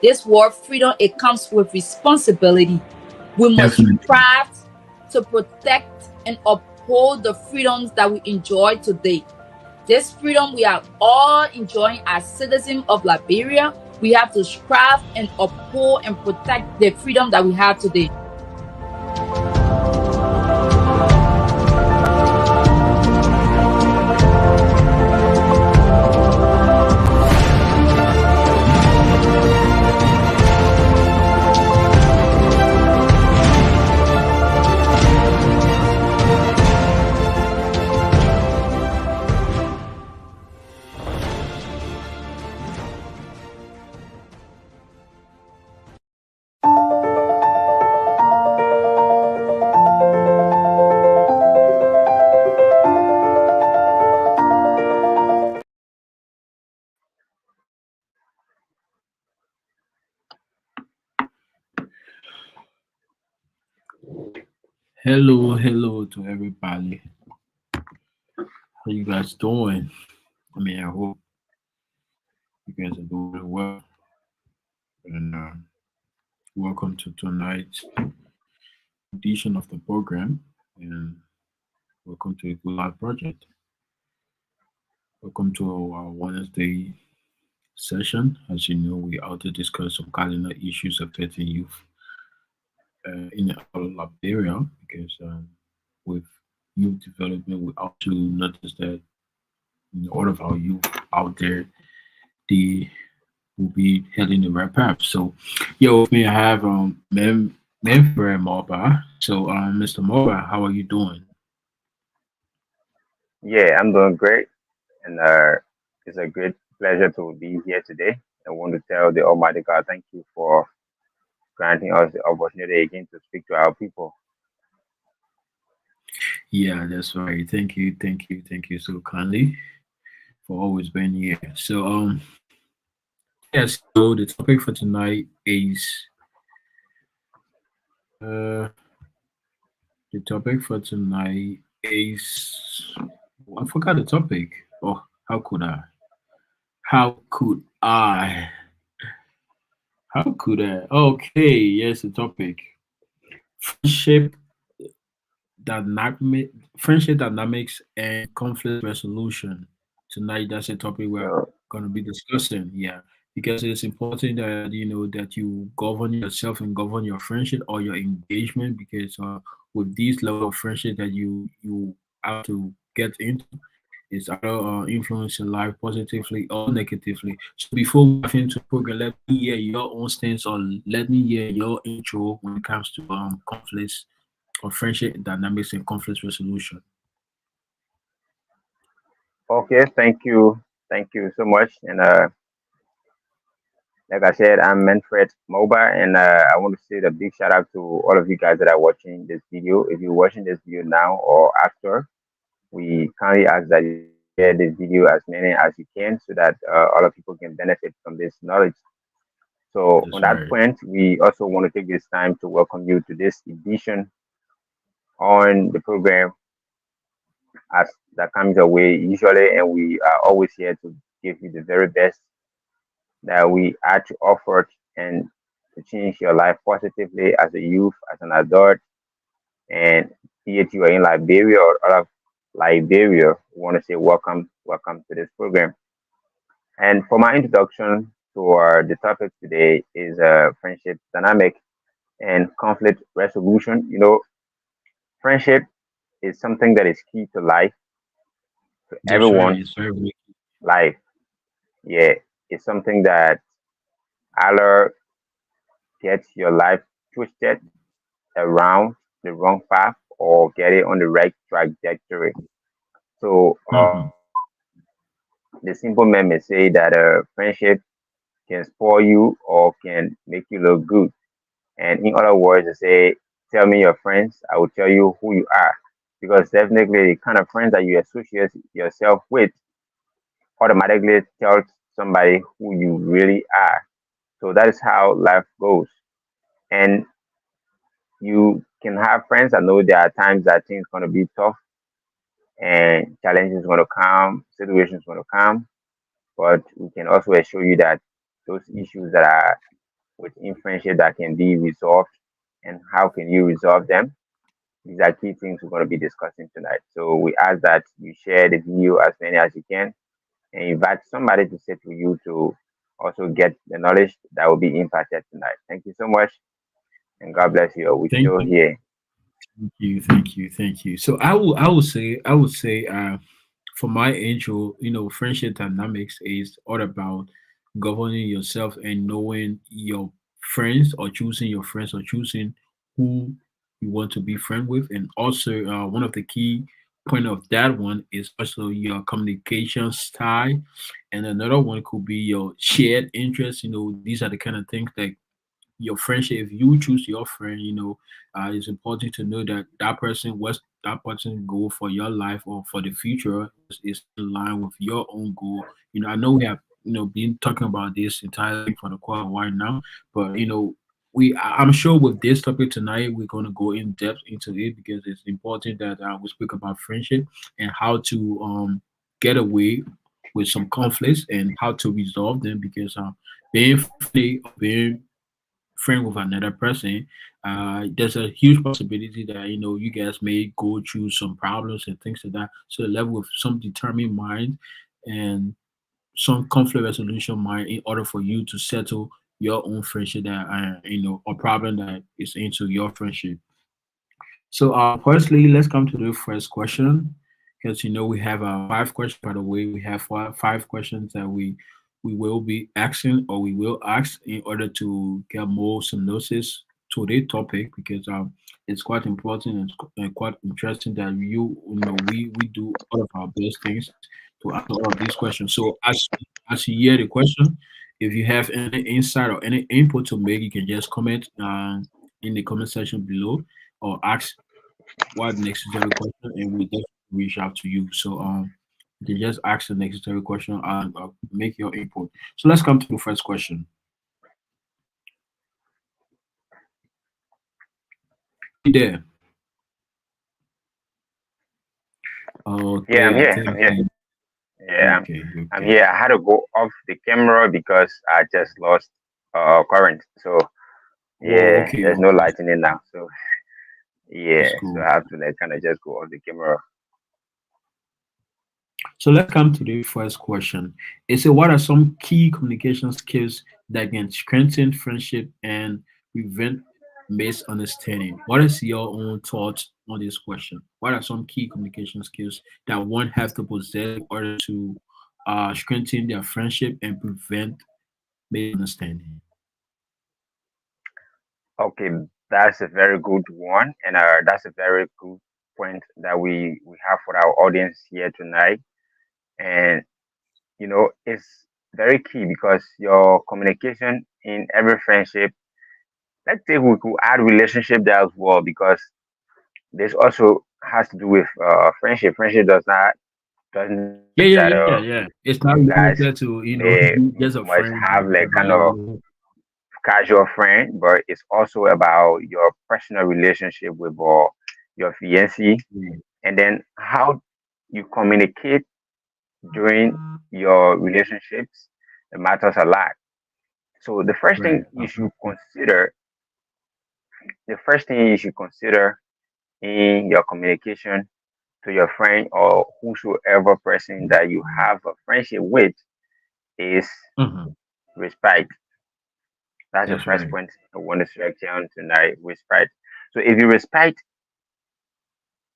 This word freedom, it comes with responsibility. We must Definitely. strive to protect and uphold the freedoms that we enjoy today. This freedom we are all enjoying as citizens of Liberia. We have to strive and uphold and protect the freedom that we have today. Hello to everybody. How you guys doing? I hope you guys are doing well. And welcome to tonight's edition of the program. And welcome to a Good Life Project. Welcome to our Wednesday session. As you know, we are to discuss some cardinal issues affecting youth in our Liberia because with youth development, we also notice that all of our youth out there, they will be heading the right path. So, yo, with me, I have Manfred Moba. So, Mr. Moba, how are you doing? Yeah, I'm doing great, and it's a great pleasure to be here today. I want to tell the Almighty God, thank you for granting us the opportunity again to speak to our people. Yeah, that's right. Thank you so kindly for always being here. So, yes. So the topic for tonight is uh, the topic for tonight is I forgot the topic. Oh, how could I? How could I? How could I? Okay, yes, the topic. Friendship dynamic friendship dynamics and conflict resolution. Tonight that's a topic we're So, gonna be discussing. Yeah. Because it's important that you know that you govern yourself and govern your friendship or your engagement because with this level of friendship that you have to get into it's either influence your life positively or negatively. So before we dive into the program, let me hear your own stance or let me hear your intro when it comes to conflicts or friendship dynamics and conflict resolution. okay, thank you so much. And like I said, I'm Manfred Moba, and I want to say a big shout out to all of you guys that are watching this video. If you're watching this video now or after, we kindly ask that you share this video as many as you can so that all of people can benefit from this knowledge. So, on That's that right. point, we also want to take this time to welcome you to this edition on the program as that comes your way usually, and we are always here to give you the very best that we are to offer and to change your life positively as a youth, as an adult, and be it you are in Liberia or out of Liberia, we want to say welcome to this program. And for my introduction to the topic today is friendship dynamic and conflict resolution. You know, friendship is something that is key to life, to That's right. everyone's It's very life. Yeah, it's something that either gets your life twisted around the wrong path or get it on the right trajectory. So, mhm. the simple man may say that friendship can spoil you or can make you look good. And in other words, they say, tell me your friends, I will tell you who you are. Because definitely the kind of friends that you associate yourself with automatically tells somebody who you really are. So that is how life goes. And you can have friends. I know there are times that things going to be tough and challenges going to come, situations going to come, but we can also assure you that those issues that are within friendship that can be resolved, and how can you resolve them? These are key things we're going to be discussing tonight. So we ask that you share the video as many as you can and invite somebody to sit with you to also get the knowledge that will be imparted tonight. Thank you so much, and God bless you. We're Thank still you. here. Thank you. So I would say, for my angel, friendship dynamics is all about governing yourself and knowing your friends, or choosing your friends, or choosing who you want to be friend with. And also, one of the key point of that one is also your communication style, and another one could be your shared interests. These are the kind of things that your friendship, if you choose your friend, it's important to know that what's that person goal for your life or for the future is in line with your own goal. I know we have been talking about this entire thing for quite a while now, but I'm sure with this topic tonight we're going to go in depth into it, because it's important that we speak about friendship and how to get away with some conflicts and how to resolve them, because being friendly or being friend with another person, there's a huge possibility that you guys may go through some problems and things like that. So the level with some determined mind and some conflict resolution mind in order for you to settle your own friendship that or problem that is into your friendship. So firstly, let's come to the first question, because we have five questions. By the way, we have five questions that we will be asking, or we will ask, in order to get more synopsis to the topic, because it's quite important and quite interesting that we do all of our best things to answer all of these questions. So as you hear the question, if you have any insight or any input to make, you can just comment in the comment section below, or ask what necessary question, and we definitely reach out to you. So you can just ask the necessary question and make your input. So let's come to the first question. Are you there? Yeah, I'm Okay, I here. I'm think here. Yeah, okay, I'm okay. here. I had to go off the camera because I just lost current. So Oh, yeah, okay, there's no okay. light in it now. So yeah, That's so cool. I have to like kind of just go off the camera. So let's come to the first question. It said, what are some key communication skills that can strengthen friendship and prevent misunderstanding? What is your own thoughts on this question? What are some key communication skills that one has to possess in order to strengthen their friendship and prevent misunderstanding? Okay, that's a very good one, and that's a very good point that we have for our audience here tonight. And it's very key because your communication in every friendship. Let's say we could add relationship there as well, because this also has to do with friendship. Friendship doesn't Yeah, mean yeah, that yeah, yeah. It's not you guys limited to may just a must friend. have like kind of casual friend, but it's also about your personal relationship with your fiancé, and then how you communicate during your relationships. It matters a lot. So Right. the first thing you should consider in your communication to your friend or whosoever person that you have a friendship with is Mhm. respect. That's the That's first right. point I want to strike down tonight. Respect. So if you respect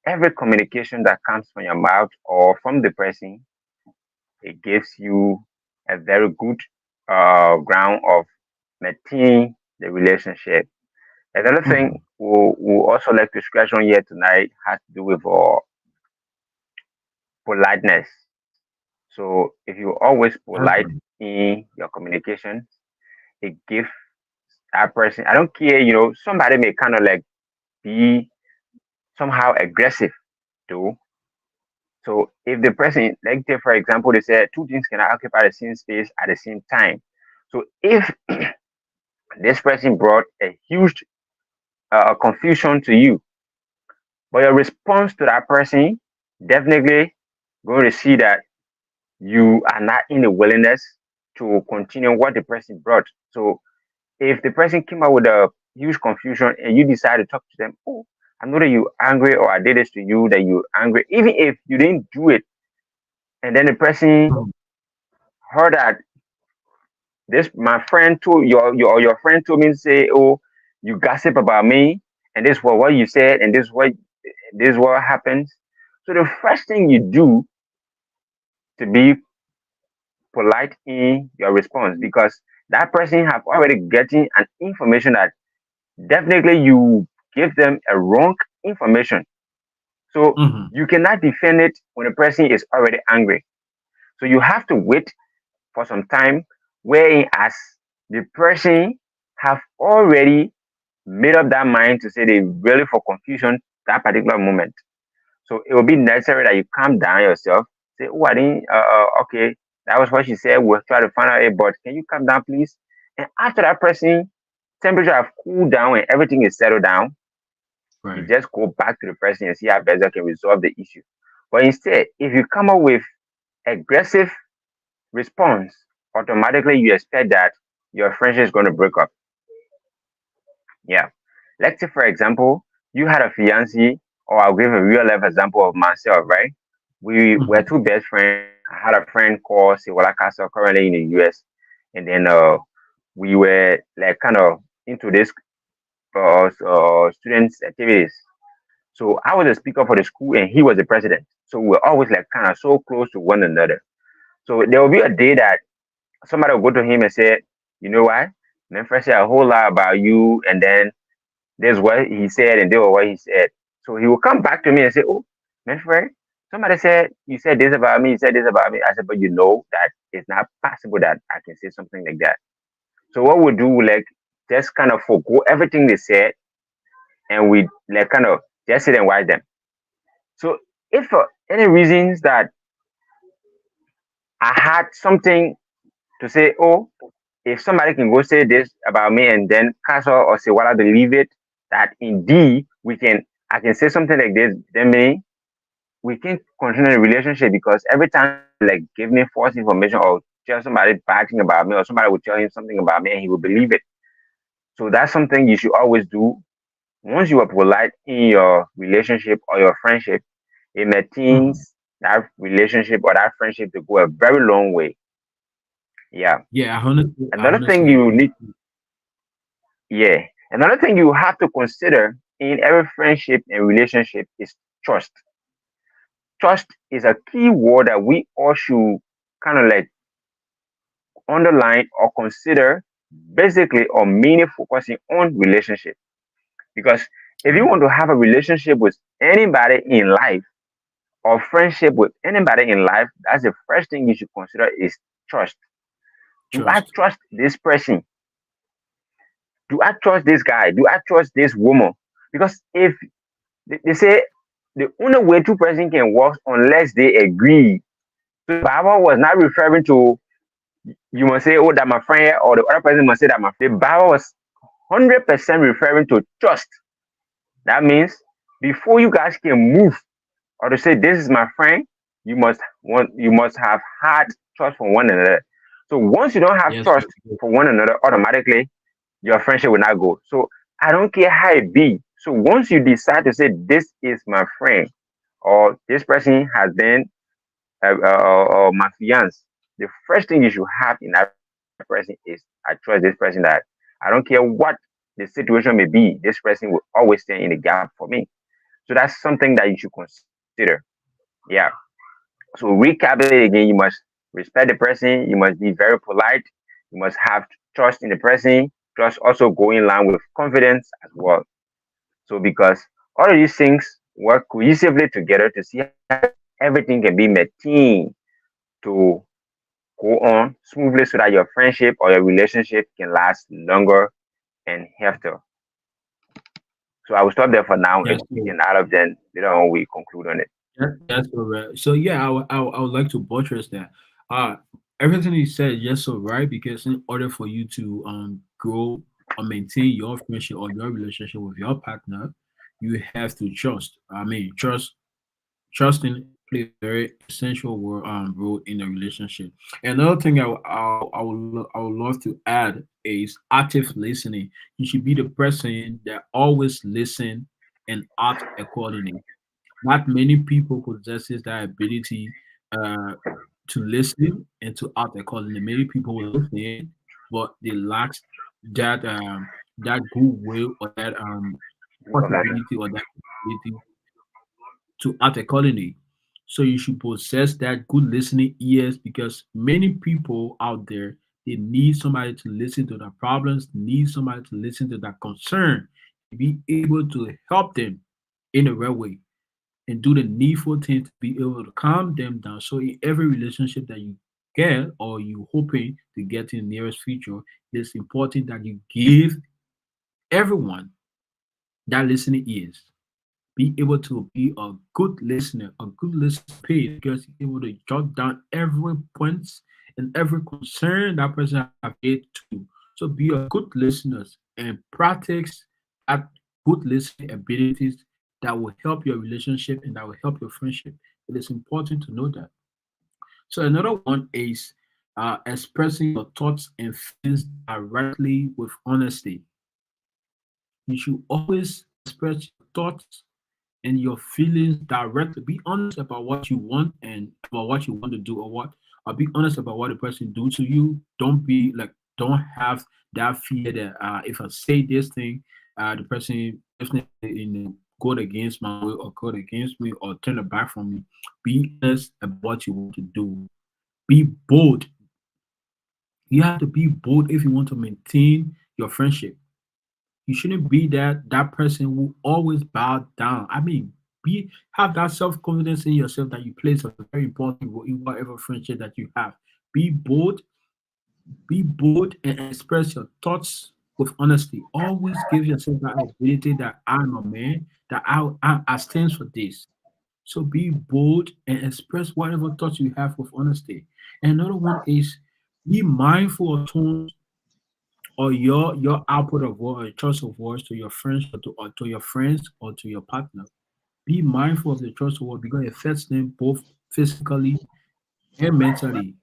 every communication that comes from your mouth or from the person, it gives you a very good ground of maintaining the relationship. Another thing Mhm. we'll also like to scratch on here tonight has to do with politeness. So if you're always That's polite right. in your communication, it gives that person, I don't care, somebody may kind of like be somehow aggressive too. So if the person, like say for example, they said two things cannot occupy the same space at the same time. So if this person brought a huge confusion to you, but your response to that person definitely going to see that you are not in the willingness to continue what the person brought. So If the person came out with a huge confusion and you decide to talk to them, oh, I know that you're angry, or I did this to you, that you're angry, even if you didn't do it, and then the person Mhm. heard that this my friend told your friend told me to say, oh, you gossip about me, and this was what you said, and this what happens. So the first thing you do to be polite in your response, because that person have already getting an information that definitely you give them a wrong information. So Mhm. you cannot defend it when the person is already angry. So you have to wait for some time, wherein as the person have already made up that mind to say they really for confusion that particular moment. So it will be necessary that you calm down yourself. Say, oh, I didn't. Okay, that was what she said. We'll try to find out. But can you calm down, please? And after that person temperature have cooled down and everything is settled down, you Right. just go back to the person and see how better can resolve the issue. But instead, if you come up with aggressive response, automatically you expect that your friendship is going to break up. Yeah. Let's say, for example, you had a fiancé, or I'll give a real life example of myself, right? We were Mhm. two best friends. I had a friend called Siwala Castle, currently in the US. And then we were like kind of into this students' activities. So I was a speaker for the school and he was the president. So we were always like kind of so close to one another. So there will be a day that somebody will go to him and say, you know what? Memphis said a whole lot about you, and then there's what he said, and there was what he said. So he will come back to me and say, oh, Memphis, somebody said you said this about me, you said this about me. I said, but you know that it's not possible that I can say something like that. So what we do, like, just kind of forgo everything they said, and we like kind of just sit and watch them. So if for any reasons that I had something to say, oh, if somebody can go say this about me and then Castle or say what I believe it, that indeed I can say something like this, then we can continue the relationship, because every time somebody like give me false information or tell somebody bad thing about me, or somebody will tell him something about me and he will believe it. So that's something you should always do. Once you are polite in your relationship or your friendship, it Mhm. maintains that relationship or that friendship to go a very long way. Yeah. Yeah, I Another thing honestly you agree. need, yeah. Another thing you have to consider in every friendship and relationship is trust. Trust is a key word that we all should kind of like underline or consider, basically, or mainly focusing on relationship. Because if you Right. want to have a relationship with anybody in life, or friendship with anybody in life, that's the first thing you should consider is trust. Do I Trust. trust this person? Do I trust this guy? Do I trust this woman? Because if they say the only way two person can work unless they agree. So the Bible was not referring to you must say, oh, that my friend, or the other person must say that my friend. The Bible was 100% referring to trust. That means before you guys can move or to say this is my friend, you must have had trust for one another. So once you don't have Yes. trust for one another, automatically your friendship will not go. So I don't care how it be. So once you decide to say this is my friend, or this person has been my fiance, the first thing you should have in that person is I trust this person, that I don't care what the situation may be, this person will always stand in the gap for me. So that's something that you should consider. Yeah. So recap it again, you must respect the person, you must be very polite, you must have trust in the person, trust also go in line with confidence as well. So because all of these things work cohesively together to see how everything can be maintained to go on smoothly, so that your friendship or your relationship can last longer and healthier. So I will stop there for now, Yes. and we can add up, then later on we conclude on it. That's correct. So yeah, I would like to buttress that. Uh, everything you said is just so right, because in order for you to grow or maintain your friendship or your relationship with your partner, you have to trust. I mean, trusting play a very essential role in a relationship. Another thing I would love to add is active listening. You should be the person that always listen and act accordingly. Not many people possesses that ability uh, to listen and to act accordingly. Many people will listen, but they lack that that goodwill or that possibility or that ability to act accordingly. So you should possess that good listening ears because many people out there they need somebody to listen to their problems, need somebody to listen to their concern, be able to help them in the right way and do the needful thing to be able to calm them down. So in every relationship that you get or you hoping to get in the nearest future, it's important that you give everyone that listening ears. Be able to be a good listener, a good listener page because you're able to jot down every point and every concern that person have made to you. So be a good listener and practice that good listening abilities that will help your relationship and that will help your friendship. It is important to know that. So another one is expressing your thoughts and feelings directly with honesty. You should always express your thoughts and your feelings directly. Be honest about what you want and about what you want to do or be honest about what the person do to you. Don't be like don't have that fear that if I say this thing, the person definitely go against my will or go against me or turn it back from me. Be honest about what you want to do. Be bold. You have to be bold if you want to maintain your friendship. You shouldn't be that person who always bow down. I mean, be have that self confidence in yourself that you place a very important role in whatever friendship that you have. Be bold, be bold, and express your thoughts with honesty. Always give yourself that ability that I'm a man, that I stand for this. So be bold and express whatever thoughts you have with honesty. And another one is be mindful of tones or your output of word, choice of words to your friends or to your friends or to your partner. Be mindful of the choice of word because it affects them both physically and mentally.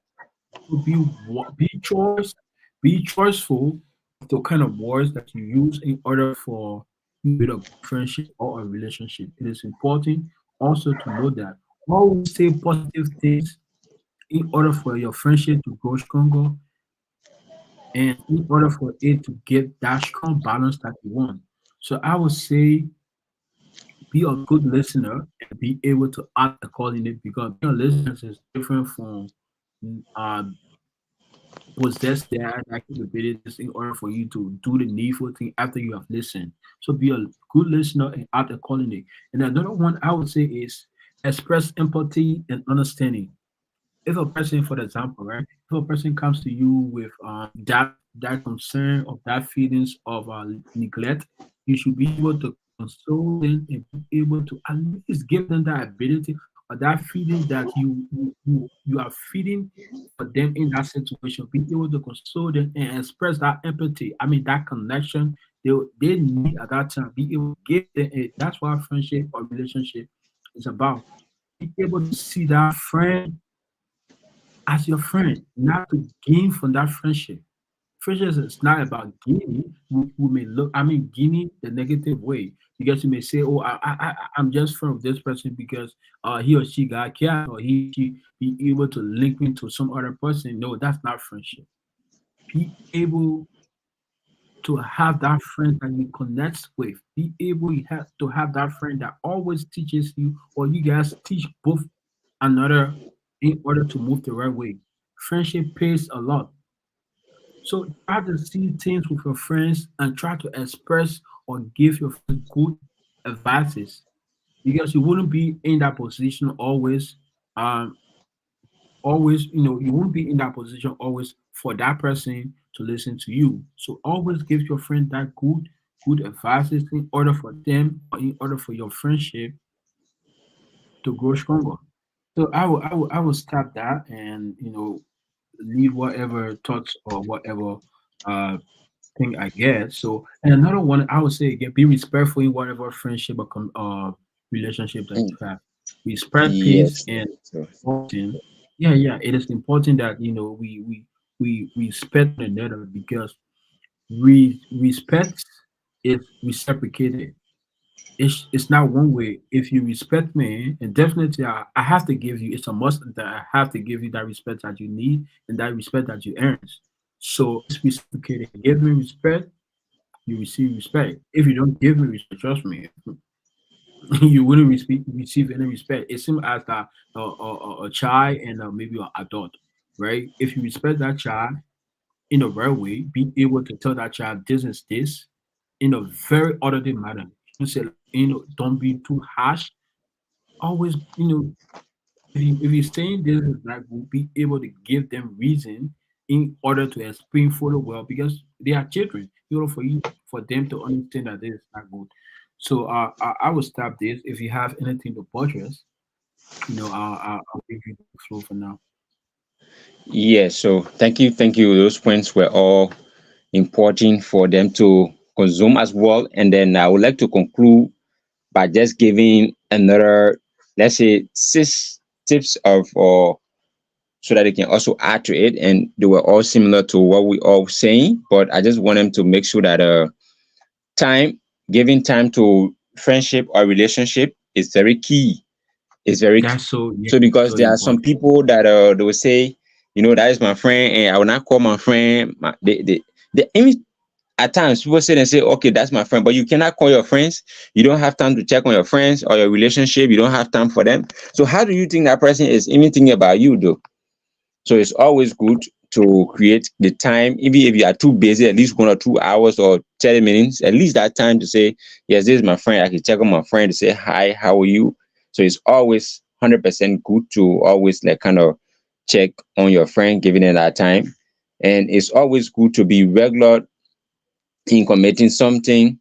So be choiceful of the kind of words that you use in order for you to build a friendship or a relationship. It is important also to know that always say positive things in order for your friendship to grow stronger and in order for it to get that strong balance that you want. So I would say be a good listener and be able to act accordingly because being a listener is different from uh, possess that capabilities in order for you to do the needful thing after you have listened. So be a good listener and act accordingly. And another one I would say is express empathy and understanding. If a person, for example, right, if a person comes to you with that concern or that feelings of neglect, you should be able to console them and be able to at least give them that ability or that feeling that you are feeling for them in that situation. Be able to console them and express that empathy. I mean that connection they need at that time. Be able to give them it. That's what friendship or relationship is about. Be able to see that friend as your friend, not to gain from that friendship. Friendship is not about gaining. We may look, I mean, gaining the negative way because you may say, "Oh, I'm just friend with this person because he or she got cat or he she be able to link me to some other person." No, that's not friendship. Be able to have that friend that you connect with. Be able to have that friend that always teaches you, or you guys teach both another in order to move the right way. Friendship pays a lot. So try to see things with your friends and try to express or give your friends good advices because you wouldn't be in that position always. Always, you won't be in that position always for that person to listen to you. So always give your friend that good advices in order for them or in order for your friendship to grow stronger. So I will stop that and leave whatever thoughts or whatever uh thing I get. So and another one I would say again, be respectful in whatever friendship or relationship that Mm, you have. Respect, peace, yes, and so important. Yeah, yeah. It is important that we respect one another because respect is reciprocated. It's not one way. If you respect me, and definitely I have to give you. It's a must that I have to give you that respect that you need and that respect that you earn. So it's reciprocated. Give me respect, you receive respect. If you don't give me respect, trust me, you wouldn't receive any respect. It seems as a child and maybe an adult, right? If you respect that child in a right way, be able to tell that child this is this in a very orderly manner. You say, don't be too harsh. Always, if you're saying this is like, we'll be able to give them reason in order to explain for the world because they are children. For you, for them to understand that this is not good. So I will stop this. If you have anything to purchase, I'll give you the floor for now. Yes, so thank you. Those points were all important for them to consume as well. And then I would like to conclude by just giving another, let's say, 6 tips of or so that they can also add to it. And they were all similar to what we all saying, but I just want them to make sure that time, giving time to friendship or relationship is very key. It's very key. That's so, yeah, So because so there are some important. people that they will say, that is my friend, and I will not call my friend. Even at times people say, okay, that's my friend, but you cannot call your friends. You don't have time to check on your friends or your relationship. You don't have time for them. So how do you think that person is even thinking about you, though? So it's always good to create the time, even if you are too busy, at least 1 or 2 hours or 30 minutes, at least that time to say, yes, this is my friend. I can check on my friend to say, hi, how are you? So it's always 100% good to always like kind of check on your friend, giving it that time. And it's always good to be regular in committing something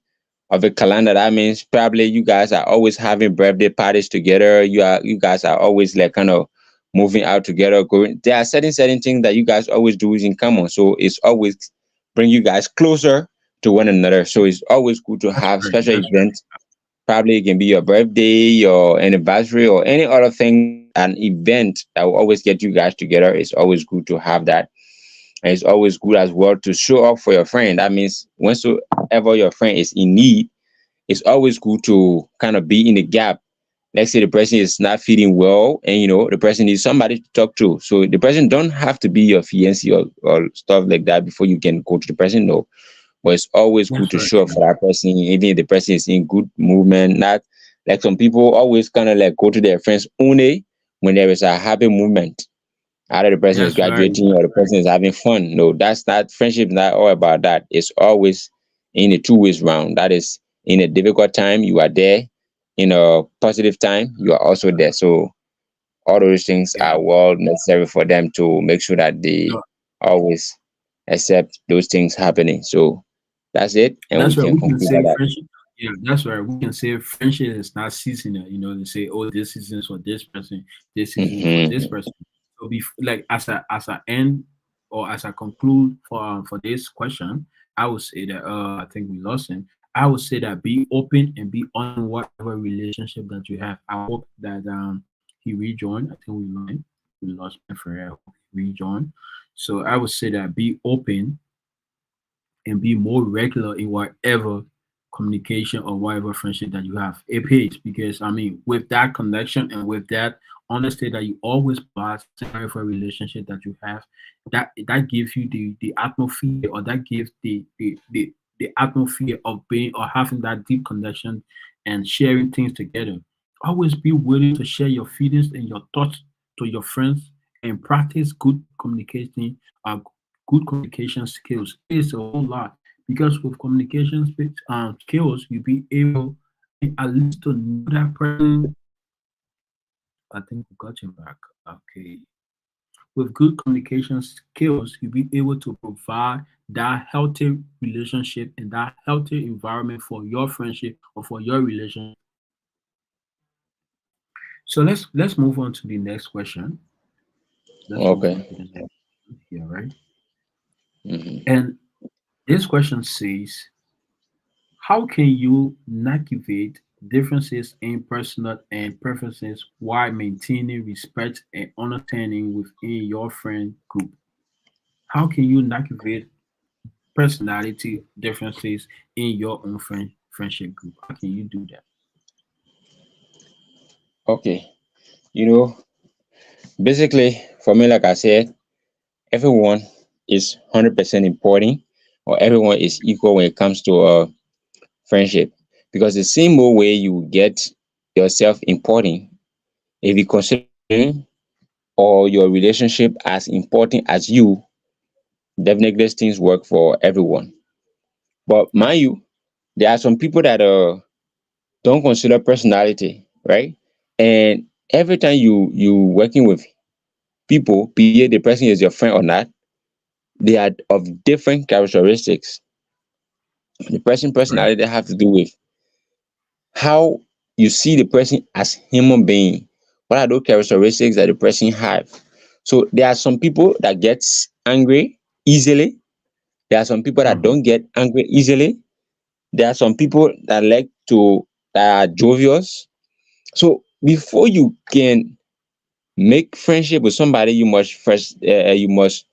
of a calendar. That means probably you guys are always having birthday parties together. You guys are always like kind of moving out together, going. There are certain things that you guys always do in common. So it's always bring you guys closer to one another. So it's always good to That's have right. special That's right. events. Probably it can be your birthday, your anniversary, or any other thing, an event that will always get you guys together. It's always good to have that. And it's always good as well to show up for your friend. That means whensoever your friend is in need, it's always good to kind of be in the gap. Let's say the person is not feeling well and the person needs somebody to talk to. So the person don't have to be your fiancé or stuff like that before you can go to the person. No. But it's always good That's to right. show up for that person, even if the person is in good movement. Not like some people always kind of like go to their friends only when there is a happy movement. Either the person is That's right. graduating or the person is having fun. No, that's not friendship, not all about that. It's always in a two ways round. That is in a difficult time, you are there. In a positive time, you are also there. So all those things Yeah. are well necessary for them to make sure that they No, always accept those things happening. So that's it, and we that's right. can We can conclude say by that. friendship. Yeah, that's right. We can say friendship is not seasonal. They say, oh, this season is for this person, this season is for this Hmm. person. So, like as I end or as I conclude for this question, I would say that I think we lost him. I would say that be open and be on whatever relationship that you have. I hope that he rejoined. I think we lost my friend. I hope he rejoined. So I would say that be open and be more regular in whatever communication or whatever friendship that you have. It pays because with that connection and with that honesty that you always provide for a relationship that you have, that gives you the atmosphere or that gives the atmosphere of being or having that deep connection and sharing things together. Always be willing to share your feelings and your thoughts to your friends and practice good communication skills. It's a whole lot because with communication skills, you'll be able at least to know that person. I think we got him back. Okay. With good communication skills, you'll be able to provide that healthy relationship and that healthy environment for your friendship or for your relationship. So let's move on to the next question. Let's move on Okay. to the next one here, right? Hmm. And this question says, how can you navigate differences in personal and preferences while maintaining respect and understanding within your friend group? How can you navigate personality differences in your own friendship group? How can you do that? Okay, you know, basically for me, like I said, everyone is 100% important, or everyone is equal when it comes to friendship. Because the same way you get yourself important, if you consider or your relationship as important as you, definitely these things work for everyone. But mind you, there are some people that don't consider personality, right? And every time you working with people, be it the person is your friend or not, they are of different characteristics. The person Right. personality have to do with how you see the person as human being. What are those characteristics that the person have? So there are some people that gets angry easily. There are some people that Mm-hmm. don't get angry easily. There are some people that like to that are jovious. So before you can make friendship with somebody, you must first you must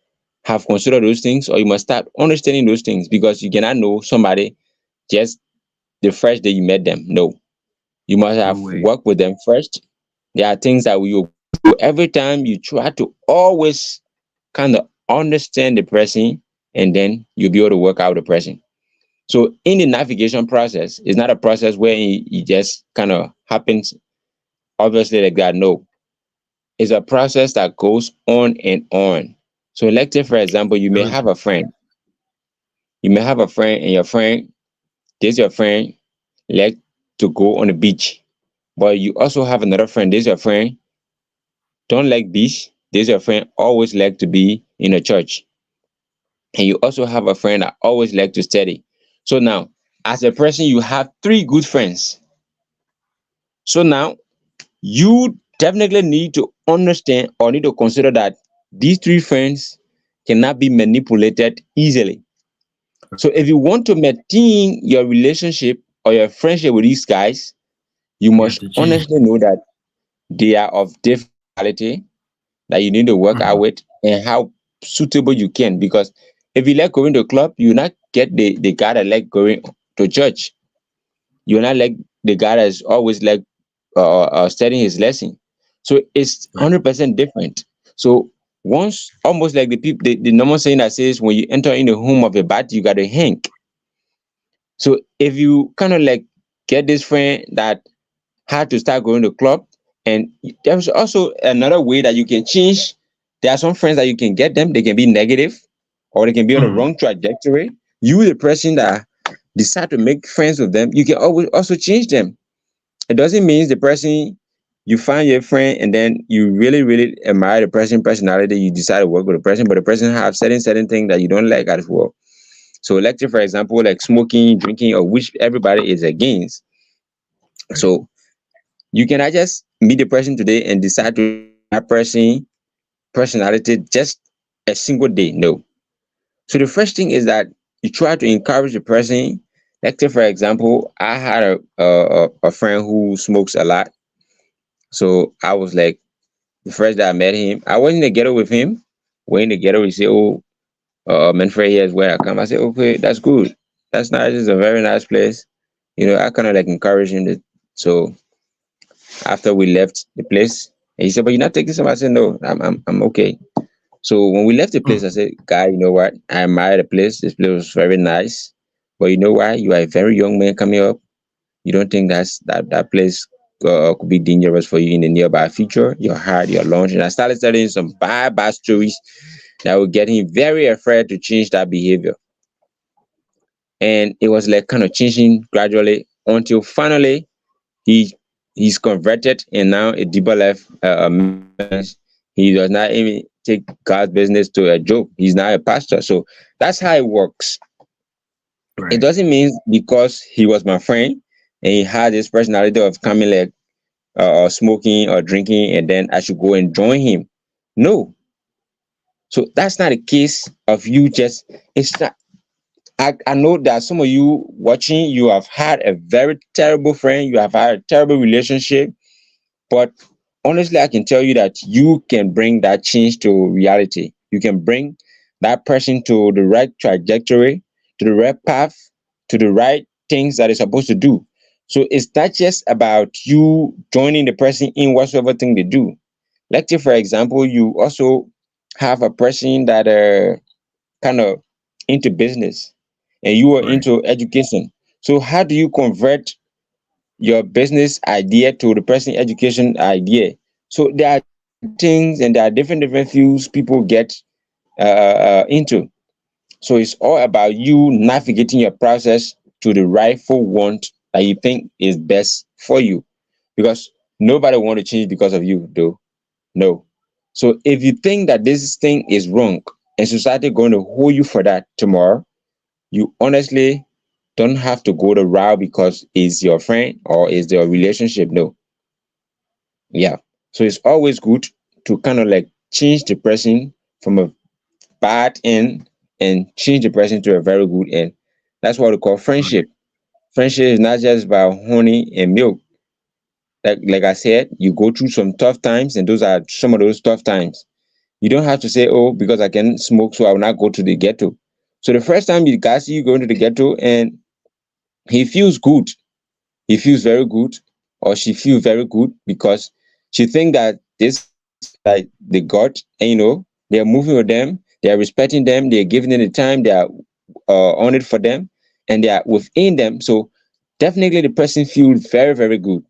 have considered those things, or you must start understanding those things, because you cannot know somebody just the first day you met them. No, you must No have way. worked with them first. There are things that you go through every time. You try to always kind of understand the person, and then you'll be able to work out the person. So in the navigation process, it's not a process where it just kind of happens obviously like that. No, it's a process that goes on and on. So let's say, for example, you may Very have good. a friend. You may have a friend, and your friend like to go on the beach. But you also have another friend. This your friend don't like beach. This your friend always like to be in a church. And you also have a friend that always like to study. So now, as a person, you have three good friends. So now you definitely need to understand or need to consider that these three friends cannot be manipulated easily. So if you want to maintain your relationship or your friendship with these guys, you You have must to change. honestly know that they are of different quality that you need to work out Mm-hmm. with, and how suitable you can. Because if you like going to club, you not get the guy that like going to church. You're not like the guy that's always like studying his lesson. So it's Right. 100% different. So once, almost like the people, the normal saying that says, when you enter in the home of a bat, you got to hang. So if you kind of like get this friend that had to start going to club, and there's also another way that you can change. There are some friends that you can get them, they can be negative, or they can be on the Mm-hmm. wrong trajectory. You, the person that decide to make friends with them, you can always also change them. It doesn't mean the person, you find your friend and then you really really admire the person personality, you decide to work with the person, but the person have certain things that you don't like as well. So let's say, for example, like smoking, drinking, or which everybody is against. Right. So you cannot just meet the person today and decide to that person personality just a single day. No. So the first thing is that you try to encourage the person. Let's say, for example, I had a friend who smokes a lot. So I was like, the first day I met him, I wasn't in the ghetto with him. When in the ghetto, he said, "Oh, Manfred, here's where I come." I said, "Okay, that's good. That's nice. It's a very nice place." I kind of like encourage him. So after we left the place, he said, "But you're not taking some." I said, "No, I'm okay." So when we left the place, I Mm-hmm. said, "Guy, you know what? I admire the place. This place was very nice. But you know why? You are a very young man coming up. You don't think that place could be dangerous for you in the nearby future. Your heart, your lunch." And I started telling him some bad stories that would get him very afraid to change that behavior. And it was like kind of changing gradually until finally he he's converted, and now a deeper life man. He does not even take God's business to a joke. He's now a pastor. So that's how it works. It Right. doesn't mean because he was my friend and he had this personality of coming like smoking or drinking, and then I should go and join him. No. So that's not a case of you just, it's not. I know that some of you watching, you have had a very terrible friend, you have had a terrible relationship, but honestly, I can tell you that you can bring that change to reality. You can bring that person to the right trajectory. to the right path, to the right things that it's supposed to do. So it's not just about you joining the person in whatsoever thing they do. Let's say, for example, you also have a person that kind of into business and you are Right. into education. So how do you convert your business idea to the person education idea? So there are things and there are different views people get into. So it's all about you navigating your process to the rightful want that you think is best for you, because nobody want to change because of you, though. No. So if you think that this thing is wrong and society going to hold you for that tomorrow, you honestly don't have to go the route because it's your friend or it's your relationship. No. Yeah. So it's always good to kind of like change the person from a bad end and change the person to a very good end. That's what we call Right. friendship. Friendship is not just about honey and milk. Like I said, you go through some tough times, and those are some of those tough times. You don't have to say, "Oh, because I can smoke, so I will not go to the ghetto." So the first time you guys see you going to the ghetto, and he feels good, he feels very good, or she feels very good because she think that this person like the god, and they are moving with them, they are respecting them, they are giving them the time, they are on it for them, and they are within them. So definitely the person feels very, very good.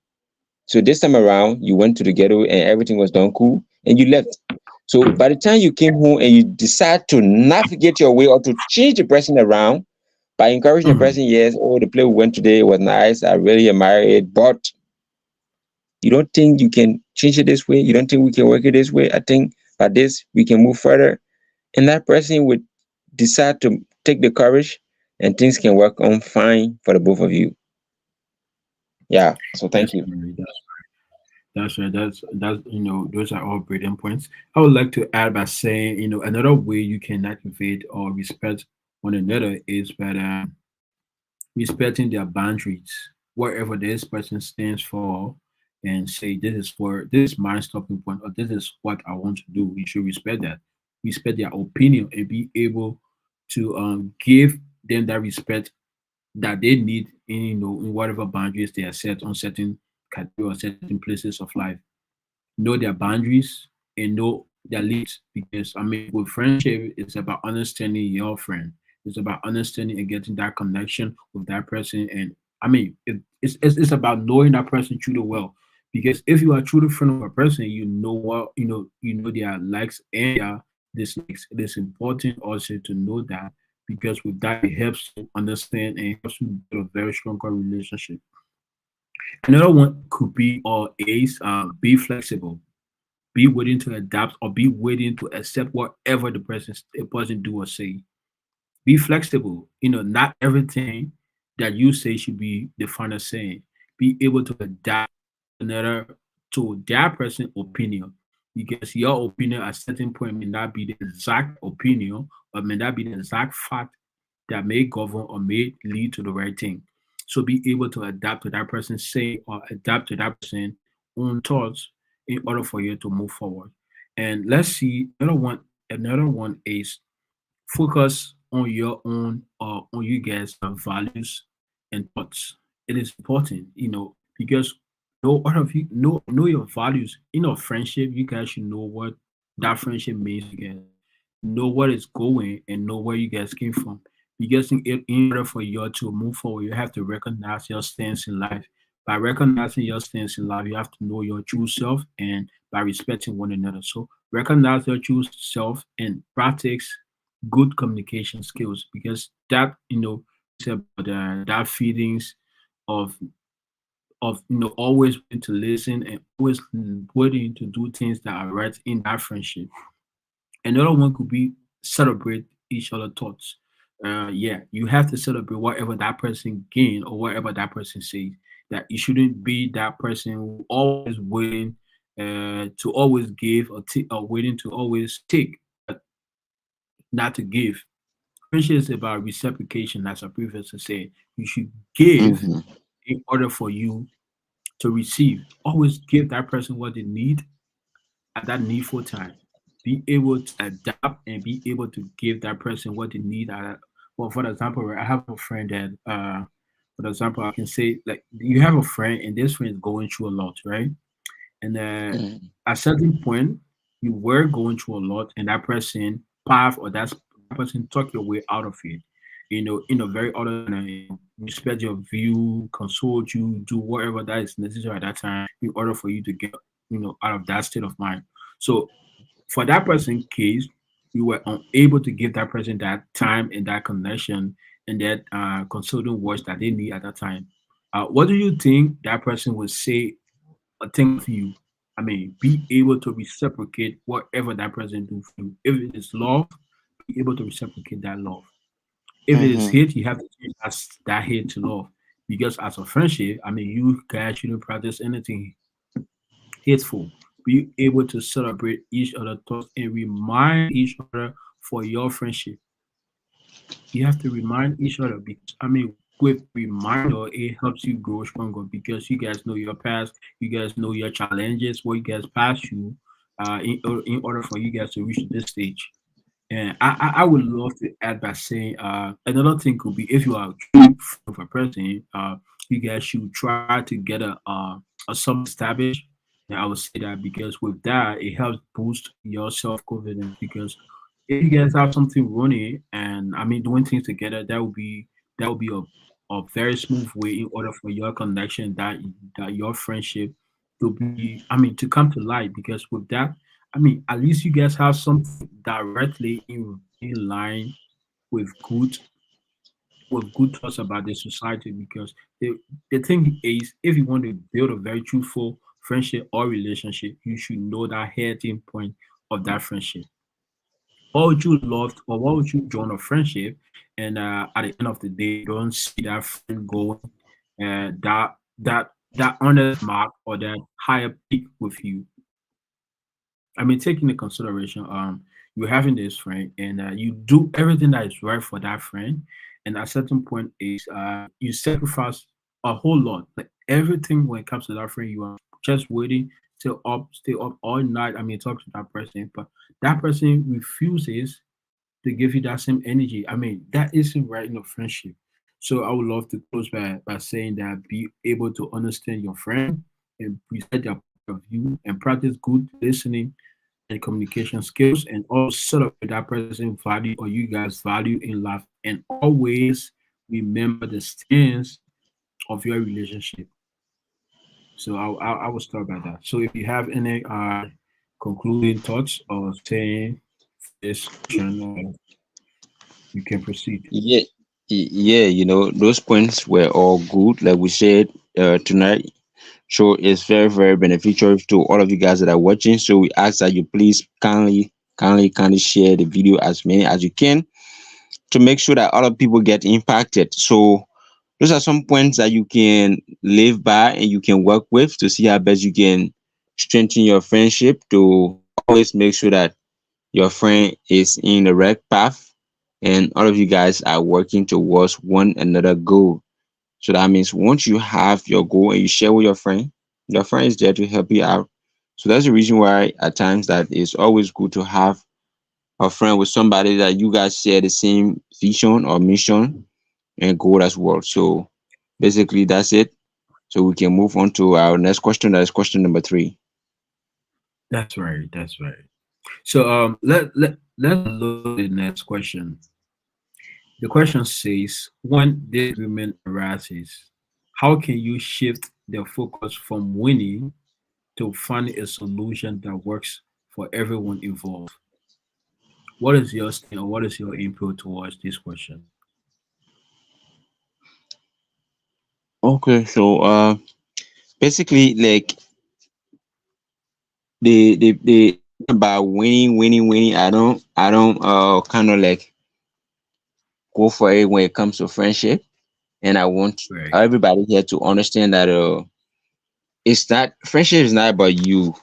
So this time around, you went to the ghetto and everything was done cool, and you left. So by the time you came home and you decide to navigate your way or to change the person around by encouraging the Mhm. person, yes, oh, the play we went today was nice, I really admire it, but you don't think you can change it this way? You don't think we can work it this way? I think by this we can move further. And that person would decide to take the courage, and things can work on fine for the both of you. Yeah. So thank Yes, you. Mary, that's right. That's those are all brilliant points. I would like to add by saying, another way you can activate or respect one another is by respecting their boundaries, wherever this person stands for, and say this is my stopping point, or this is what I want to do. You should respect that, respect their opinion, and be able to give them that respect that they need in in whatever boundaries they are set on certain category or certain places of life. Know their boundaries and know their limits, because I mean with friendship it's about understanding your friend, it's about understanding and getting that connection with that person. And I mean it's about knowing that person truly well, because if you are truly friend of a person, you know what you know their likes and their dislikes. It is important also to know that, because with that it helps you understand and helps you build a very stronger relationship. Another one could be or is be flexible, be willing to adapt, or be willing to accept whatever the person do or say. Be flexible. Not everything that you say should be the final saying. Be able to adapt another to that person's opinion, because your opinion at certain point may not be the exact opinion, or may not be the exact fact that may govern or may lead to the right thing. So be able to adapt to that person's say, or adapt to that person's own thoughts in order for you to move forward. And let's see another one. Another one is focus on your own or on you guys' values and thoughts. It is important, because know all of you know your values. In a friendship, you guys should know what that friendship means to you guys. Know what is going and know where you guys came from. Because in order for you to move forward, you have to recognize your stance in life. By recognizing your stance in life, you have to know your true self, and by respecting one another. So recognize your true self and practice good communication skills, because that is about that feelings of always willing to listen and always willing to do things that are right in that friendship. Another one could be celebrate each other thoughts. Yeah, you have to celebrate whatever that person gain or whatever that person says. That you shouldn't be that person who always willing to always give, or waiting to always take, but not to give. Friendship is about reciprocation, as I previously said. You should give Hmm. in order for you to receive. Always give that person what they need at that needful time. Be able to adapt and be able to give that person what they need Well, for example, right, I have a friend that, for example, I can say like you have a friend and this friend is going through a lot, right? And Mm, at a certain point, you were going through a lot, and that person path or that person talk your way out of it. In a very other manner, respect your view, consult you, do whatever that is necessary at that time in order for you to get, out of that state of mind. So for that person case, you were unable to give that person that time and that connection and that consulting words that they need at that time. What do you think that person would say or think of you? I mean, be able to reciprocate whatever that person do for you. If it is love, be able to reciprocate that love. If it is mhm, hate, you have to change that hate to love. Because as a friendship, I mean, you guys shouldn't practice anything hateful. Be able to celebrate each other's thoughts and remind each other for your friendship. You have to remind each other because I mean, with reminder, it helps you grow stronger because you guys know your past, you guys know your challenges, what you guys passed through, in order for you guys to reach this stage. And I would love to add by saying another thing could be if you are truly friend of a person, you guys should try to get a something established. And I would say that because with that it helps boost your self confidence. Because if you guys have something running and I mean doing things together, that would be a very smooth way in order for your connection that your friendship to be I mean to come to light. Because with that I mean, at least you guys have something directly in line with good thoughts about the society. Because the thing is, if you want to build a very truthful friendship or relationship, you should know that heading point of that friendship. Why would you love or why would you join a friendship and at the end of the day you don't see that friend going that honest mark or that higher peak with you? I mean, taking into consideration, you're having this friend, and you do everything that is right for that friend, and at a certain point, is you sacrifice a whole lot, like everything when it comes to that friend. You are just waiting, stay up all night. I mean, talk to that person, but that person refuses to give you that same energy. I mean, that isn't right in a friendship. So I would love to close by saying that be able to understand your friend and present their point of view and practice good listening and communication skills and also celebrate that person's value or you guys value in life and always remember the stance of your relationship. So I will start by that. So if you have any concluding thoughts or saying for this session, you can proceed. yeah, yeah, those points were all good, like we said tonight. So it's very, very beneficial to all of you guys that are watching. So we ask that you please kindly share the video as many as you can to make sure that other people get impacted. So those are some points that you can live by and you can work with to see how best you can strengthen your friendship to always make sure that your friend is in the right path and all of you guys are working towards one another goal. So that means once you have your goal and you share with your friend is there to help you out. So that's the reason why at times that it's always good to have a friend with somebody that you guys share the same vision or mission and goal as well. So basically that's it. So we can move on to our next question. That is question number three. That's right. That's right. So let's look at the next question. The question says, when disagreement arises, how can you shift the focus from winning to find a solution that works for everyone involved? What is your stand or what is your input towards this question? Okay, so basically like the about winning. I don't kind of like go for it when it comes to friendship. And I want Right. everybody here to understand that it's not friendship is not about you.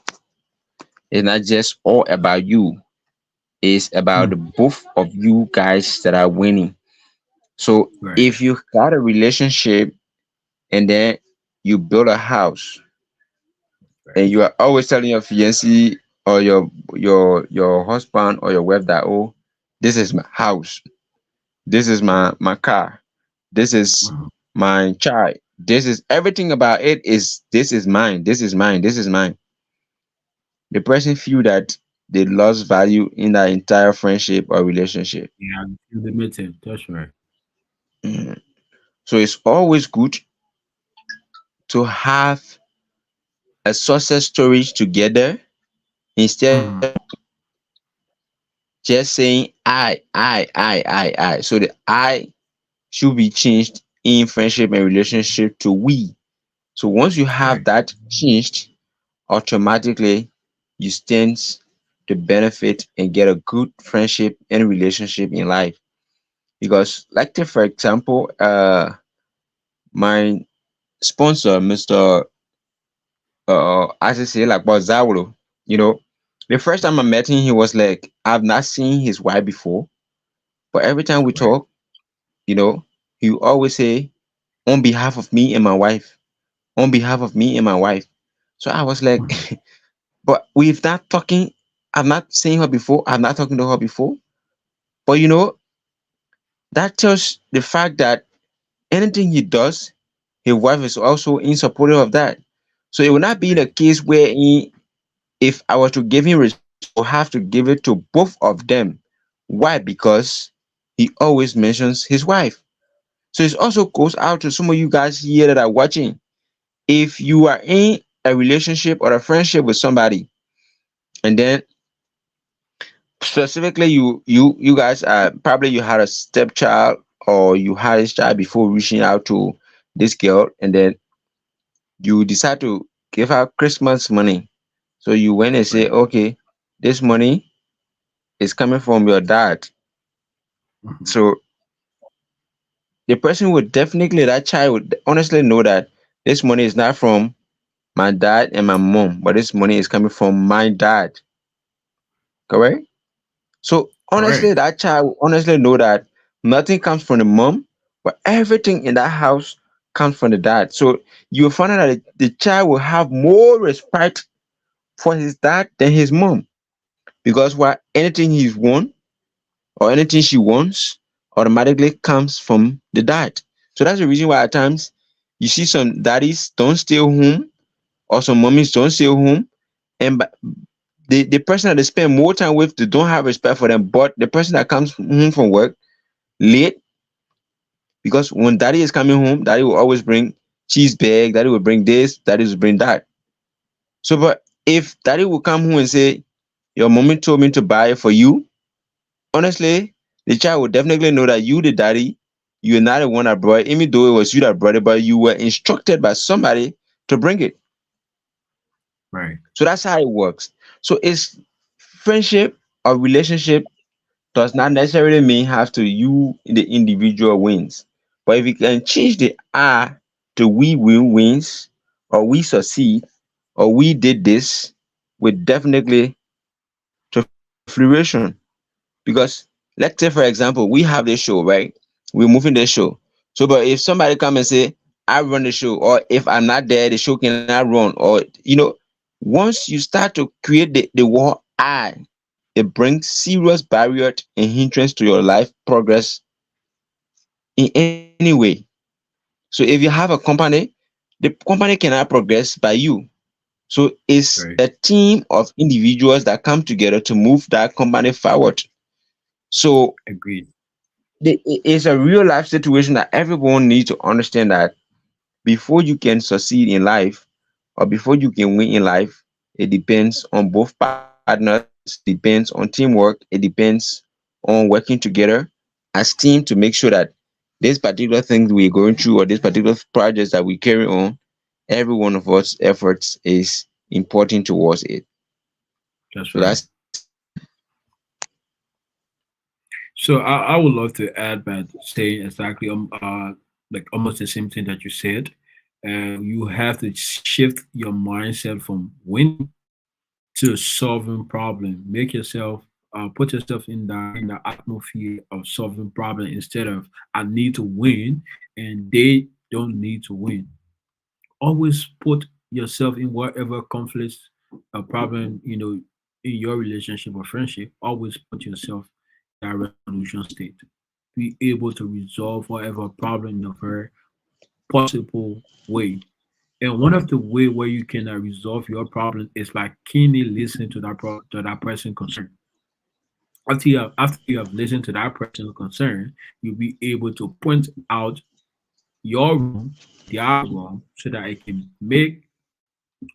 It's not just all about you. It's about the Mm, both of you guys that are winning. So right. if you got a relationship and then you build a house and Right. you are always telling your fiancé or your husband or your wife that, oh, this is my house, This is my car. This is Uh-huh. my child. This is everything about it is this is mine. This is mine. This is mine. The person feel that they lost value in that entire friendship or relationship. Yeah, feel limited. That's right. Mhm. So it's always good to have a success story together instead Uh-huh. just saying I. So the I should be changed in friendship and relationship to we. So once you have Right. that changed, automatically you stand to benefit and get a good friendship and relationship in life. Because like take for example, my sponsor, Mr. As I say like Bazawolo, you know, the first time I met him, he was like, I've not seen his wife before, but every time we Right. talk, you know, he will always say, on behalf of me and my wife, on behalf of me and my wife. So I was like, Uh-huh. but we've not talking, I've not seen her before, I've not talking to her before. But you know, that tells the fact that anything he does, his wife is also in supportive of that. So it will not be the Right. case where if I were to give him respect, I will have to give it to both of them. Why? Because he always mentions his wife. So it also goes out to some of you guys here that are watching. If you are in a relationship or a friendship with somebody, and then specifically you guys probably you had a stepchild or you had this child before reaching out to this girl, and then you decide to give her Christmas money. So you went and say, Right. okay, this money is coming from your dad. Uh-huh. So the person would definitely, that child would honestly know that this money is not from my dad and my mom, but this money is coming from my dad. Correct? So honestly, Correct. that child will honestly know that nothing comes from the mom, but everything in that house comes from the dad. So you'll find out that the child will have more respect for his dad than his mom. Because what anything he's won or anything she wants automatically comes from the dad. So that's the reason why at times you see some daddies don't stay home or some mummies don't stay home, and the person that they spend more time with, they don't have respect for them. But the person that comes home from work late, because when daddy is coming home, daddy will always bring cheese bag, daddy will bring this, daddy will bring that. So but if daddy will come home and say, your mommy told me to buy it for you, honestly, the child will definitely know that you, the daddy, you're not the one that brought it, even though it was you that brought it, but you were instructed by somebody to bring it. Right. So that's how it works. So it's friendship or relationship does not necessarily mean have to you the individual wins. But if you can change the I to we win wins, or we succeed, or we did this, we definitely to flourishing. Because let's say for example, we have this show, right? We're moving the show. So but if somebody come and say, I run the show, or if I'm not there, the show cannot run, or once you start to create the word I, it brings serious barrier and hindrance to your life progress in any way. So if you have a company, the company cannot progress by you. So it's Right. a team of individuals that come together to move that company forward. So Agreed. it's a real life situation that everyone needs to understand that before you can succeed in life or before you can win in life, it depends on both partners, it depends on teamwork, it depends on working together as team to make sure that this particular thing we're going through or this particular projects that we carry on, every one of us efforts is important towards it. That's So right. that's it. So I would love to add by saying exactly like almost the same thing that you said. You have to shift your mindset from winning to solving problem. Make yourself put yourself in the atmosphere of solving problem instead of I need to win and they don't need to win. Always put yourself in whatever conflicts a problem in your relationship or friendship. Always put yourself in that resolution state. be able to resolve whatever problem in a very possible way. And one of the way where you can resolve your problem is by keenly listening to to that person concerned. After you have listened to that person concerned, you'll be able to point out your wrong, their wrong, so that it can make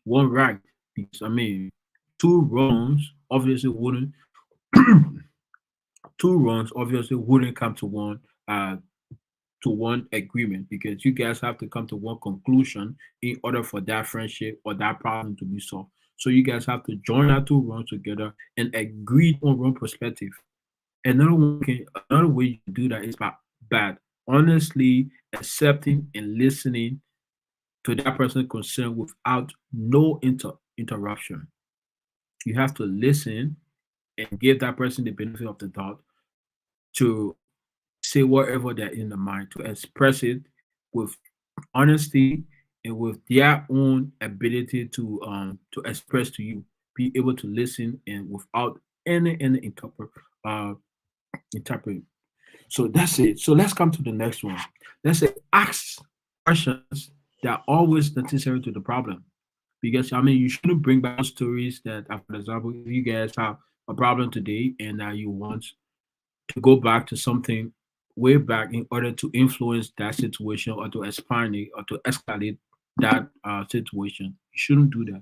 one right. Because I mean, two wrongs obviously wouldn't two wrongs obviously wouldn't come uh to one agreement, because you guys have to come to one conclusion in order for that friendship or that problem to be solved. So you guys have to join our two wrongs together and agree on one perspective. Another way you can do that is by honestly accepting and listening to that person concerned without no interruption. You have to listen and give that person the benefit of the doubt to say whatever they're in the mind, to express it with honesty and with their own ability to express to you. Be able to listen and without any uh interpret. So that's it. So let's come to the next one. Let's say ask questions that are always necessary to the problem. Because I mean, you shouldn't bring back stories that, for example, if you guys have a problem today and you want to go back to something way back in order to influence that situation or to expand it or to escalate that situation, you shouldn't do that.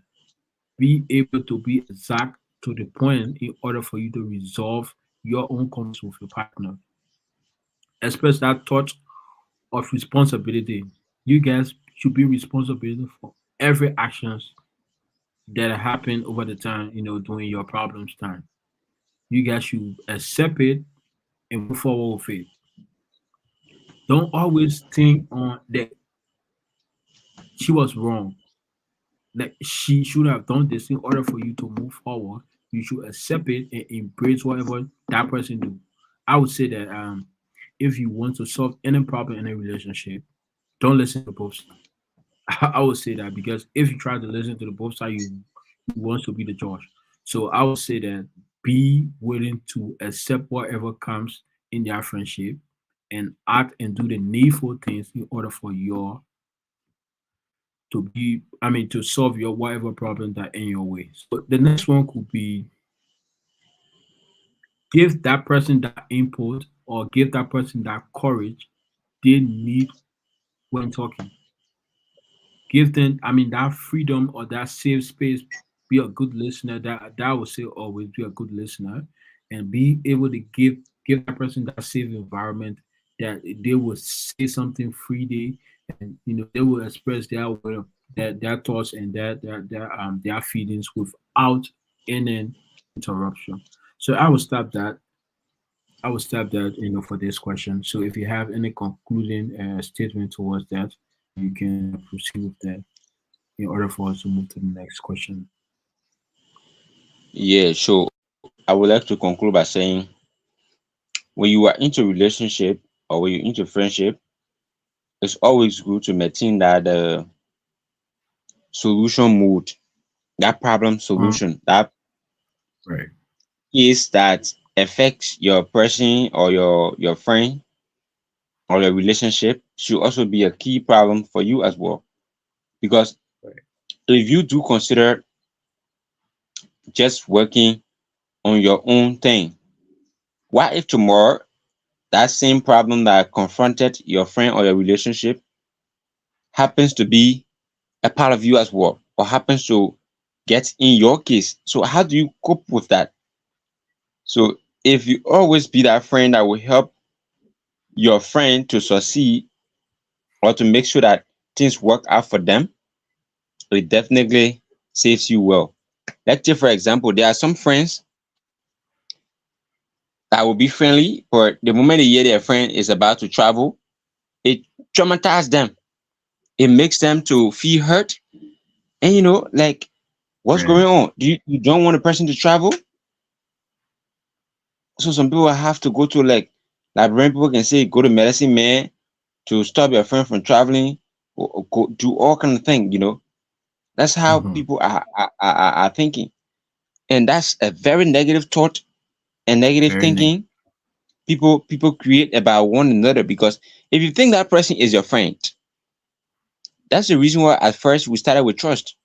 Be able to be exact to the point in order for you to resolve your own conflicts with your partner. Express that thought of responsibility. You guys should be responsible for every actions that happen over the time, during your problems time. You guys should accept it and move forward with it. Don't always think on that she was wrong. Like she should have done this in order for you to move forward. You should accept it and embrace whatever that person do. I would say that if you want to solve any problem in a relationship, don't listen to both sides. I would say that because if you try to listen to the both sides, you want to be the judge. So I would say that be willing to accept whatever comes in their friendship and act and do the needful things in order for your to solve your whatever problem that in your way. So the next one could be give that person that input or give that person that courage they need when talking. Give them, that freedom or that safe space. Be a good listener. That I would say always be a good listener, and be able to give that person that safe environment that they will say something freely, and they will express their thoughts and their feelings without any interruption. So I will stop that for this question. So if you have any concluding statement towards that, you can proceed with that in order for us to move to the next question. Yeah, so I would like to conclude by saying when you are into relationship or when you're into friendship, it's always good to maintain that solution mode, that problem Uh, solution, that right. case that affects your person or your friend or your relationship should also be a key problem for you as well. Because Right. if you do consider just working on your own thing, what if tomorrow that same problem that confronted your friend or your relationship happens to be a part of you as well, or happens to get in your case? So how do you cope with that? So if you always be that friend that will help your friend to succeed or to make sure that things work out for them, it definitely saves you well. Let's say, for example, there are some friends that will be friendly, but the moment they hear their friend is about to travel, it traumatizes them. It makes them to feel hurt. And like, what's Right. going on? You don't want a person to travel? So some people have to go to like when people can say go to medicine man to stop your friend from traveling, or go do all kind of thing. That's how Mm-hmm. people are thinking. And that's a very negative thought and negative Very neat. thinking. people create about one another. Because if you think that person is your friend, that's the reason why at first we started with trust.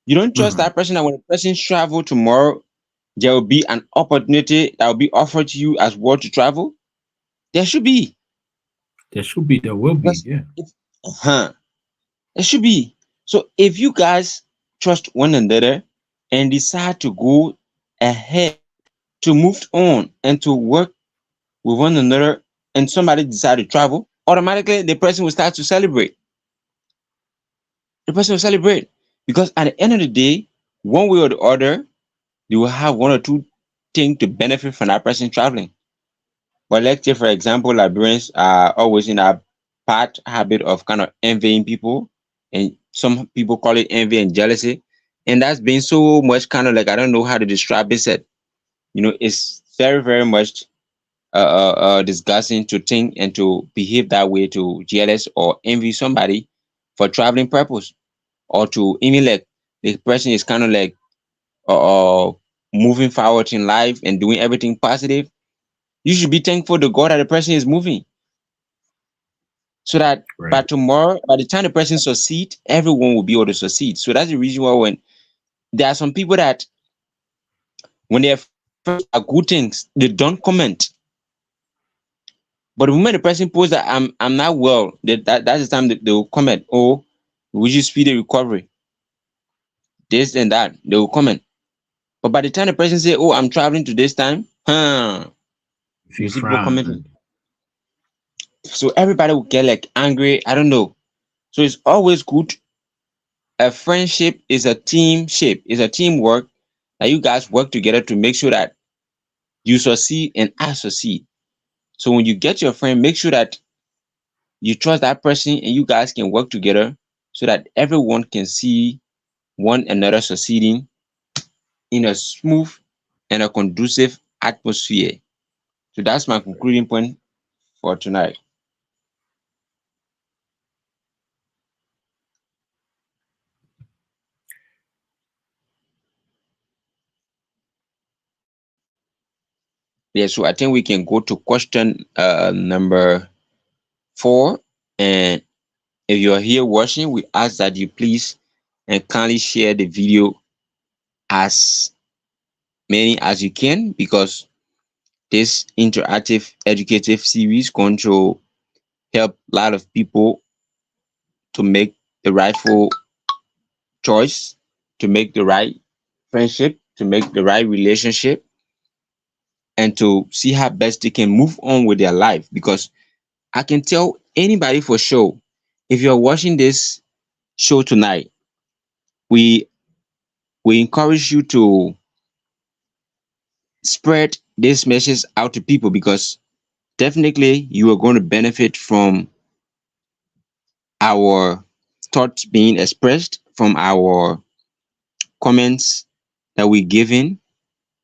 You don't trust Mhm. that person, and when the person travel tomorrow, there will be an opportunity that will be offered to you as well to travel. There should be. There should be, there will be, Because yeah. if, uh-huh, there should be. So if you guys trust one another and decide to go ahead, to move on and to work with one another, and somebody decide to travel, automatically the person will start to celebrate. The person will celebrate. Because at the end of the day, one way or the other, you will have one or two things to benefit from that person traveling. But let's say, for example, Liberians are always in a bad habit of kind of envying people, and some people call it envy and jealousy. And that's been so much kind of like, I don't know how to describe it. Said, it's very, very much disgusting to think and to behave that way, to jealous or envy somebody for traveling purpose, or to even like the person is kind of like uh, uh, moving forward in life and doing everything positive. You should be thankful to God that the person is moving, so that by Right. tomorrow, by the time the person succeed, everyone will be able to succeed. So that's the reason why when there are some people that when they first are good things, they don't comment. But the moment the person posts that I'm not well, that's the time that they will comment, oh, we you speed the recovery, this and that. They will comment. But by the time the person say, oh, I'm traveling to this time, If you you see people frown, commenting. So everybody will get like angry. I don't know. So it's always good. A friendship is a team shape, is a teamwork that you guys work together to make sure that you succeed and I succeed. So when you get your friend, make sure that you trust that person and you guys can work together so that everyone can see one another succeeding in a smooth and a conducive atmosphere. So that's my concluding point for tonight. Yeah, so I think we can go to question number 4. And if you're here watching, we ask that you please and kindly share the video as many as you can, because this interactive educative series going to help a lot of people to make the rightful choice, to make the right friendship, to make the right relationship, and to see how best they can move on with their life. Because I can tell anybody for sure, if you're watching this show tonight, we we encourage you to spread this message out to people, because definitely you are going to benefit from our thoughts being expressed, from our comments that we give in.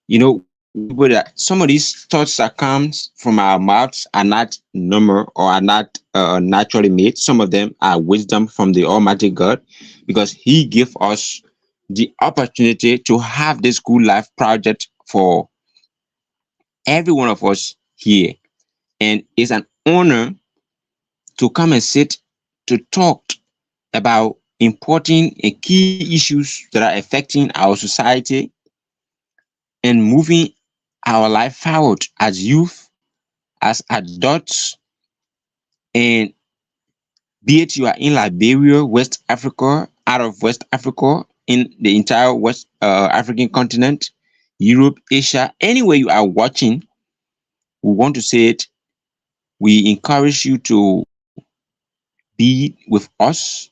We are people that some of these thoughts that comes from our mouths are not normal or are not naturally made. Some of them are wisdom from the Almighty God, because He gave us the opportunity to have this good life project for every one of us here. And it's an honor to come and sit to talk about important and key issues that are affecting our society and moving our life forward as youth, as adults, and be it you are in Liberia, West Africa, out of West Africa, in the entire West African continent, Europe, Asia, anywhere you are watching, we want to say it. We encourage you to be with us.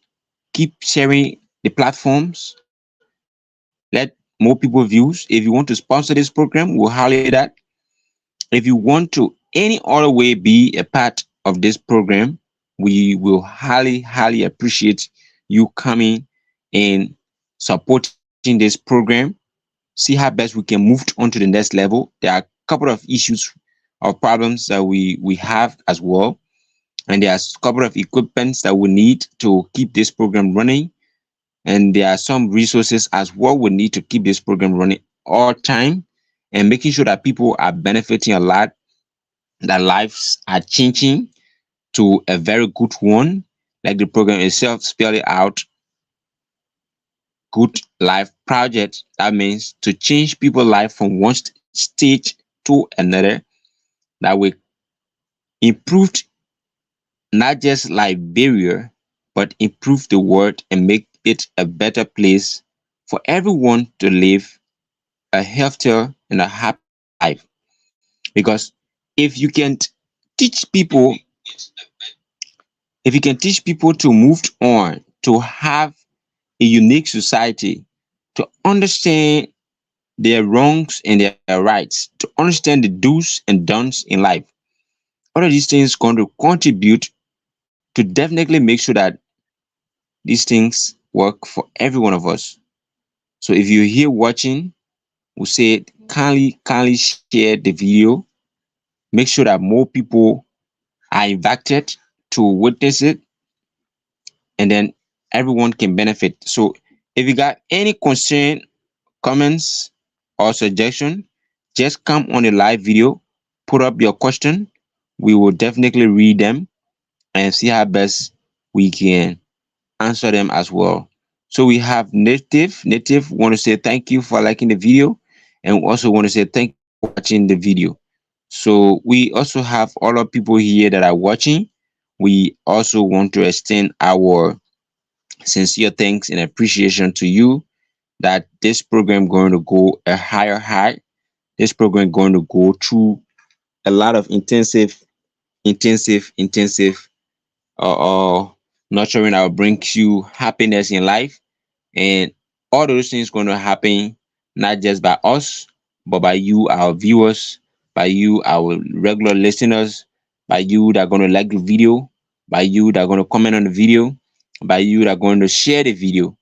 Keep sharing the platforms. Let more people views. If you want to sponsor this program, we'll highlight that. If you want to any other way be a part of this program, we will highly appreciate you coming and supporting this program. See how best we can move on to the next level. There are a couple of issues or problems that we have as well, and there's a couple of equipments that we need to keep this program running, and there are some resources as well we need to keep this program running all time, and making sure that people are benefiting a lot that lives are changing to a very good one, like the program itself spell it out, good life project. That means to change people's life from one stage to another, that will improve not just Liberia, but improve the world and make it a better place for everyone to live a healthier and a happy life. Because if you can teach people, if you can teach people to move on, to have a unique society, to understand their wrongs and their rights, to understand the do's and don'ts in life, all of these things going to contribute to definitely make sure that these things work for every one of us. So if you're here watching, we say kindly share the video. Make sure that more people are invited to witness it, and then everyone can benefit. So if you got any concern, comments, or suggestion, just come on the live video, put up your question. We will definitely read them and see how best we can answer them as well. So we have Native. Native want to say thank you for liking the video, and we also want to say thank you for watching the video. So we also have other people here that are watching. We also want to extend our sincere thanks and appreciation to you that this program going to go a higher high. This program going to go through a lot of intensive uh, nurturing that will bring you happiness in life, and all those things going to happen not just by us, but by you, our viewers, by you, our regular listeners, by you that are going to like the video, by you that are going to comment on the video, by you that are going to share the video,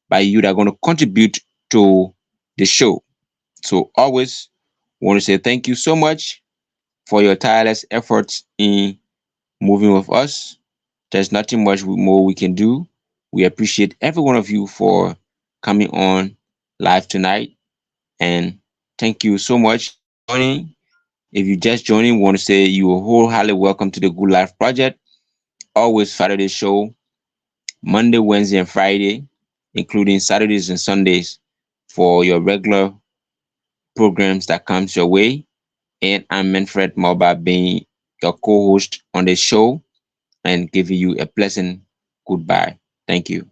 by you that are going to contribute to the show. So always want to say thank you so much for your tireless efforts in moving with us. There's nothing much more we can do. We appreciate every one of you for coming on live tonight. And thank you so much for joining. If you just joining, want to say you are wholeheartedly welcome to the Good Life Project. Always follow the show Monday, Wednesday, and Friday, including Saturdays and Sundays for your regular programs that comes your way. And I'm Manfred Moba, being your co-host on the show and giving you a pleasant goodbye. Thank you.